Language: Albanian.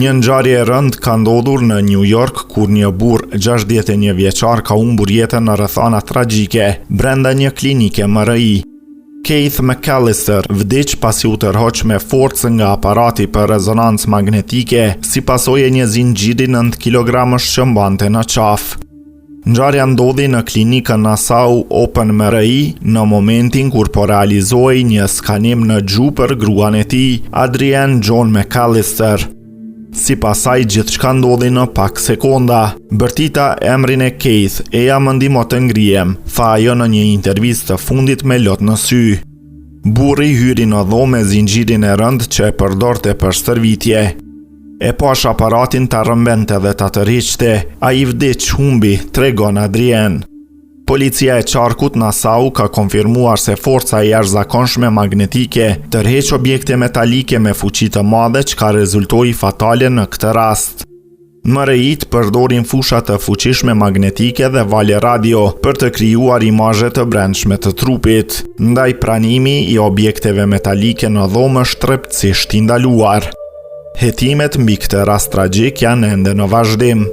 Një ngjarje e rëndë ka ndodhur në New York kur një burr 61 vjeçar ka humbur jetën në rrethana tragjike brenda një klinike MRI. Keith McAllister vdiq pasi u tërhoq me forcë nga aparati për rezonancë magnetike si pasojë e një zinxhiri 9 kilogramësh që mbante në qafë. Ngjarja ndodhi në klinikën Nassau Open MRI në momentin kur po realizohej një skanim në gjuhë për gruan e tij, Adrienne John McAllister. Sipas saj gjithçka ndodhi në pak sekonda. Bërtita emrin e Keith e ja më ndihmo të ngrihem, tha ajo në një intervistë të fundit me lot në sy. Burri hyri në dhomë me zinxhirin e rënd që e përdorte për stërvitje. E pash aparatin ta rrëmbente dhe ta tërhiqte, ai vdiq humbi, tregon Adrienne. Policia e qarkut Nassau ka konfirmuar se forca e jashtëzakonshme magnetike tërheq objekte metalike me fuqi të madhe që ka rezultoi fatale në këtë rast. MRI-t përdorin fusha të fuqishme magnetike dhe valje radio për të krijuar imazhe të brendshme të trupit, ndaj pranimi i objekteve metalike në dhomë është tërheqësisht i ndaluar. Hetimet mbi këtë rast tragjik janë ende në vazhdim.